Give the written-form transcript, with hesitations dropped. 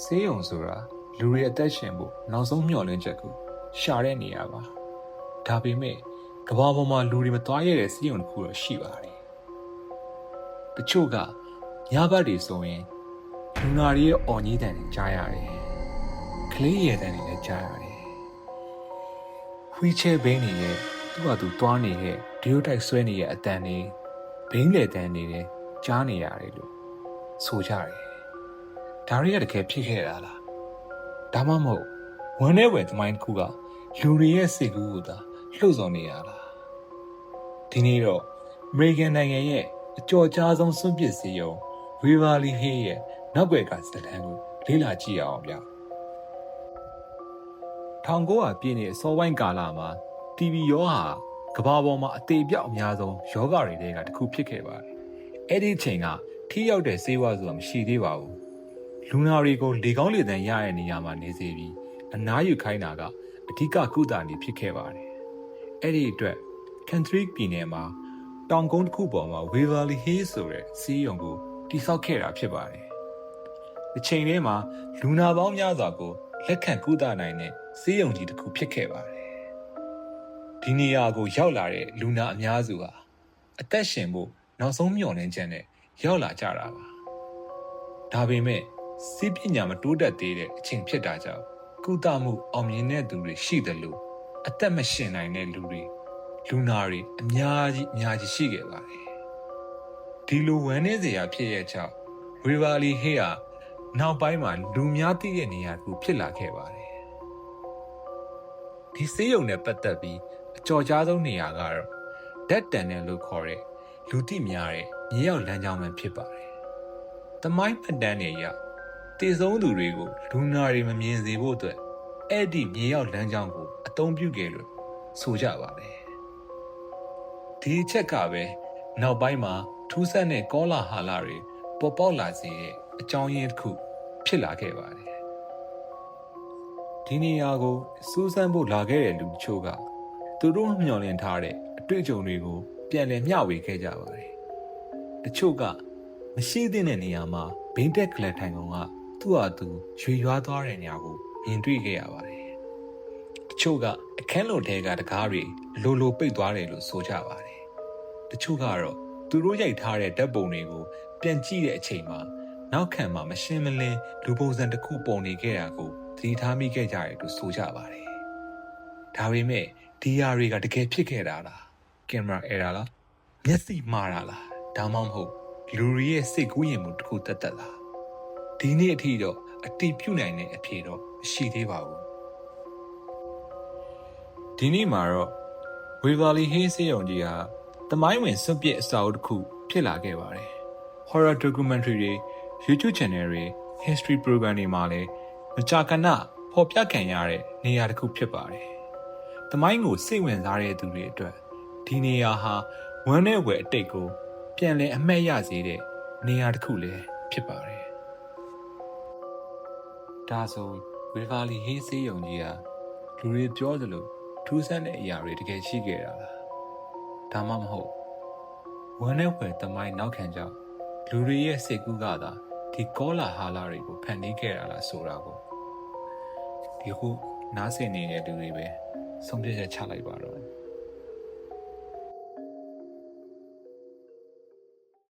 ဆေးရုံဆိုတာလူတွေအသက်ရှင်ဖို့နောက်ဆုံးမျှော်လင့်ချက်ကိုရှာတဲ့နေရာပါဒါပေမဲ့ကမ္ဘာပေါ်မှာလူတွေမသွားရတဲ့ဆေးရုံတစ်ခုတော့ရှိပါတယ်တချို့ကညဘက်တွေဆိုရင်လူနာတွေရဲ့အော်ကြီးတန်တွေကြားရတယ်ကလေးရဲတန်တွေလည်းကြားရတယ်ဝီချဲဘိန်းတွေရဲ့သူ့ဟာသူသွားနေတဲ့ဒီယိုတိုက်ဆွဲနေတဲ့အတန်တွေဘိန်းလေတန်တွေလည်းကြားနေရတယ်လို့ဆိုကြတယ်ဒါတွေကတကယ်ဖြစ်ခဲ့တာလားဒါမှမဟုတ်ဝမ်းထဲဝယ်သမိုင်းတစ်ခုကလူတွေရဲ့စိတ်ကူးကိုသာလှုပ်ဆောင်နေရလားဒီနေ့တော့အမေရိကန်နိုင်ငံရဲ့အကျော်ကြားဆုံးစွန့်ပစ်စေရုံဝေဗာလီဟေးရဲ့နောက်ွယ်ကစတန်ကိုလေ့လာကြည့်အောင်ဗျ1900ပြည့်နှစ်အစောပိုင်းကာလမှာ TB ရောဟာကမ္ဘာပေါ်မှာအသေးပြောက်အများဆုံးယောဂတွေထဲကတစ်ခုဖြစ်ခဲ့ပါတယ်အဲ့ဒီအချိန်ကထိရောက်တဲ့ဆေးဝါးဆိုတာမရှိသေးပါဘူးလူနာတွေကိုလေကောင်းလေသန့်ရတဲ့နေရာမှာနေစေပြီးအနားယူခိုင်းတာကအဓိကကုသနေဖြစ်ခဲ့ပါတယ်အဲ့ဒီအတွက်ကန်ထရစ်ပြည်နယ်မှာတောင်ကုန်းတစ်ခုပေါ်မှာဝေဗာလီဟေးဆိုတဲ့ဆေးရုံကိုတည်ဆောက်ခဲ့တာဖြစ်ပါတယ်ဒီချိန်ထဲမှာလူနာပေါင်းများစွာကိုလက်ခံကုသနိုင်တဲ့ဆေးရုံကြီးတစ်ခုဖြစ်ခဲ့ပါတယ်ဒီနေရာကိုရောက်လာတဲ့လူနာအများစုဟာအသက်ရှင်ဖို့နောက်ဆုံးမျှော်လင့်ချက်နဲ့ရောက်လာကြတာပါဒါပေမဲ့စိပညာမတိုးတက်သေးတဲ့အချိန်ဖြစ်တာကြောင့်ကုသမှုအောင်မြင်တဲ့သူတွေရှိတယ်လို့အသက်မရှင်နိုင်တဲ့လူနာတွေအများကြီးရှိခဲ့ပါတယ်ဒီလိုဝမ်းနည်းစရာဖြစ်ရကြောင်းဝေဗာလီဟေးဟာနောက်ပိုင်းမှာလူများသိတဲ့နေရာကိုဖြစ်လာခဲ့ပါတယ်ဒီဆေးရုံနဲ့ပတ်သက်ပြီးအကျော်ကြားဆုံးနေရာကတော့ဓာတ်တန်တယ်လို့ခေါ်တဲ့လူသိများတဲ့မြေရောက်လမ်းကြောင်းပဲဖြစ်ပါတယ်။သမိုင်းမှတ်တမ်းတွေအရတည်ဆုံးသူတွေကိုလူနာတွေမမြင်စေဖို့အတွက်အဲ့ဒီမြေရောက်လမ်းကြောင်းကိုအသုံးပြုခဲ့လို့ဆိုကြပါတယ်။ဒီအချက်ကပဲနောက်ပိုင်းမှာထူးဆန်းတဲ့ကောလာဟာလတွေပေါ်ပေါက်လာစေတဲ့အကြောင်းရင်းတစ်ခုဖြစ်လာခဲ့ပါတယ်။ဒီနေရာကိုစူးစမ်းဖို့လာခဲ့တဲ့လူတချို့ကသူတို့မျှော်လင့်ထားတဲ့အတွေ့အကြုံတွေကိုပြန်လည်မျှဝေခဲ့ကြပါတယ်။တချို့ကမရှိသင့်တဲ့နေရာမှာဘိန်းတက်ကလထိုင်ကောင်ကသူ့ဟာသူရွေရွားသွားတဲ့နေရာကိုမြင်တွေ့ခဲ့ရပါတယ်။တချို့ကအခန်းလိုထဲကတကားတွေလိုပိတ်သွားတယ်လို့ဆိုကြပါတယ်။တချို့ကတော့သူတို့ရိုက်ထားတဲ့ဓာတ်ပုံတွေကိုပြန်ကြည့်တဲ့အချိန်မှာနောက်ခံမှာမရှင်းမလင်းလူပုံစံတစ်ခုပေါ်နေခဲ့တာကိုသတိထားမိခဲ့ကြတယ်လို့ဆိုကြပါတယ်။ဒါပေမဲ့ဒီຢာတွေကတကယ်ဖြစ်ခဲ့တာလားကင်မရာerrorလားမျက်စိမှားတာလားဒါမှမဟုတ်လူတွေရဲ့စိတ်ကူးယဉ်မှုတစ်ခုတက်လားဒီနေ့အထိတော့အတိပြုနိုင်တဲ့အဖြေတော့မရှိသေးပါဘူးဒီနေ့မှာတော့ဝေဗာလီဟေးဆေးရုံကြီးဟာသမိုင်းဝင်စွန့်ပစ်အစာအုပ်တစ်ခုဖြစ်လာခဲ့ပါတယ် horror documentary တွေ YouTube channel တွေ history program တွေမှာလည်းမကြာခဏဖော်ပြခံရတဲ့နေရာတစ်ခုဖြစ်ပါတယ်သမိုင်းကိုစိတ်ဝင်စားတဲ့သူတွေအတွက်ဒီနေရာဟာဝမ်းနဲ့ဝယ်အတိတ်ကိုပြန်လည်အမှတ်ရစေတဲ့နေရာတစ်ခုလည်းဖြစ်ပါတယ်ဒါဆိုဝေဗာလီဟေးဆေးရုံကြီးဟာလူတွေပြောသလိုထူးဆန်းတဲ့အရာတွေတကယ်ရှိခဲ့တာလားဒါမှမဟုတ်ဝမ်းနဲ့ဝယ်သမိုင်းနောက်ခံကြောင့်လူတွေရဲ့စိတ်ကူးကသာဒီကောလာဟာလာတွေကိုဖန်တီးခဲ့တာလားဆိုတာကိုဒီခုနားဆင်နေတဲ့လူတွေပဲဆုံးဖြတ်ချက်ချလိုက်ပါတော့